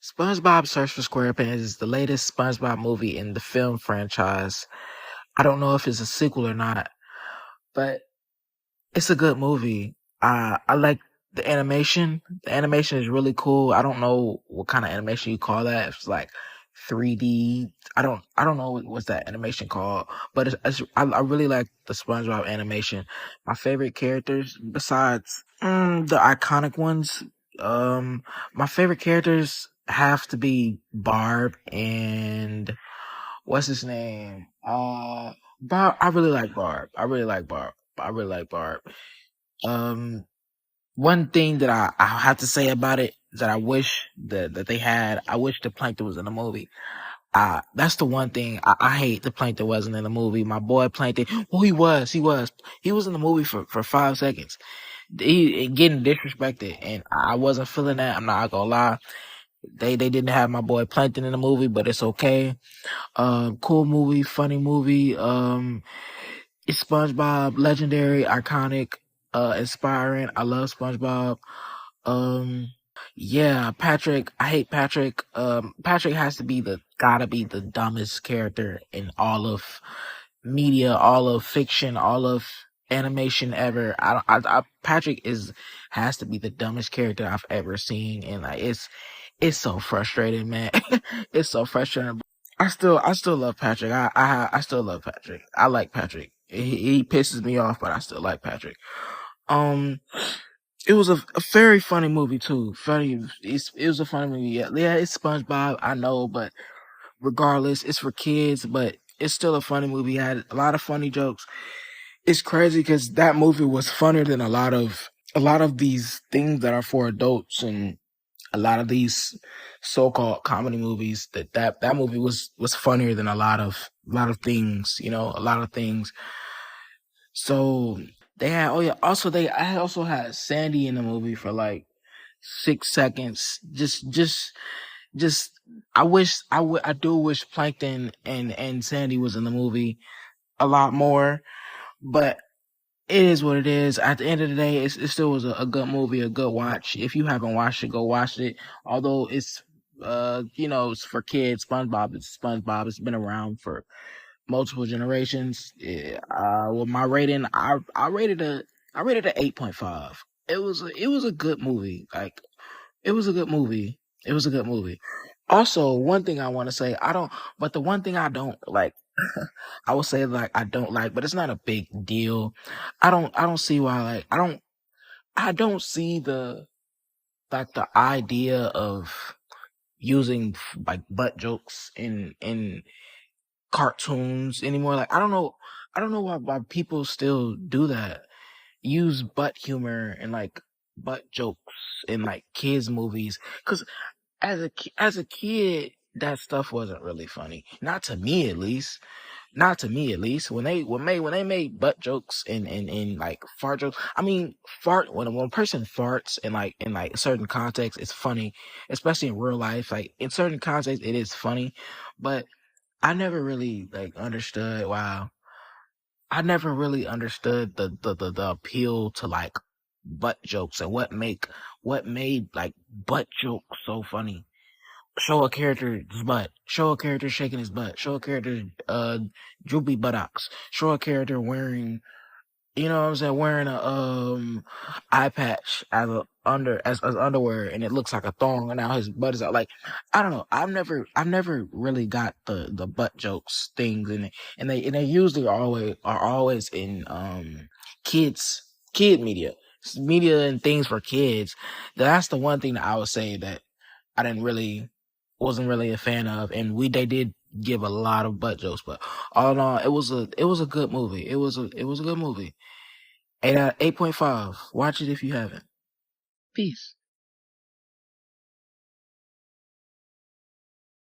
SpongeBob Search for SquarePants is the latest SpongeBob movie in the film franchise. I don't know if it's a sequel or not, but it's a good movie. I like the animation. The animation is really cool. I don't know what kind of animation you call that. If it's like 3D. I don't know what's that animation called, but I really like the SpongeBob animation. My favorite characters besides the iconic ones, my favorite characters have to be Barb and what's his name? Barb. I really like Barb. I really like Barb. I really like Barb. Um, One thing that I have to say about it that I wish that they had. I wish the plankton was in the movie. That's the one thing I hate. The plankton wasn't in the movie. My boy Plankton. Well, he was in the movie for 5 seconds. He getting disrespected, and I wasn't feeling that. I'm not gonna lie. They didn't have my boy Plankton in the movie, but it's okay. Cool movie, funny movie. It's SpongeBob, legendary, iconic, inspiring. I love SpongeBob. Um, yeah, Patrick. I hate Patrick. Patrick has to be gotta be the dumbest character in all of media, all of fiction, all of animation ever. Patrick has to be the dumbest character I've ever seen, and like it's so frustrating, man. It's so frustrating. I still love Patrick. I still love Patrick. I like Patrick. He pisses me off, but I still like Patrick. Um, it was a very funny movie too. It was a funny movie. Yeah, it's SpongeBob. I know, but regardless, it's for kids. But it's still a funny movie. It had a lot of funny jokes. It's crazy because that movie was funnier than a lot of these things that are for adults and a lot of these so-called comedy movies. That movie was funnier than a lot of things, a lot of things. So they had, oh yeah, I also had Sandy in the movie for like 6 seconds. Just I do wish Plankton and Sandy was in the movie a lot more, but it is what it is. At the end of the day, it still was a good movie, a good watch. If you haven't watched it, go watch it. Although it's for kids. SpongeBob is SpongeBob. It's been around for multiple generations. Yeah, with my rating, I rated a 8.5. It was a good movie. Like it was a good movie. It was a good movie. Also, one thing I want to say, but the one thing I don't like, I would say like I don't like, but it's not a big deal. I don't see why, like, I don't see the idea of using like butt jokes in cartoons anymore. Like, I don't know why people still do that. Use butt humor and like butt jokes in like kids movies. Cause as a kid, that stuff wasn't really funny. Not to me, at least. Not to me, at least. When they made butt jokes and like fart jokes. I mean, when a person farts in like certain contexts, it's funny, especially in real life. Like in certain contexts, it is funny, but I never really like understood. Wow, I never really understood the appeal to like butt jokes and what made like butt jokes so funny. Show a character's butt. Show a character shaking his butt. Show a character droopy buttocks. Show a character wearing, you know what I'm saying, wearing a eye patch as underwear, and it looks like a thong, and now his butt is out. Like, I don't know. I've never really got the butt jokes things, and they usually are always in kids kid media and things for kids. That's the one thing that I would say that I didn't really wasn't really a fan of, and they did give a lot of butt jokes, but all in all, it was a good movie. It was a good movie. 8.5. Watch it if you haven't. Peace.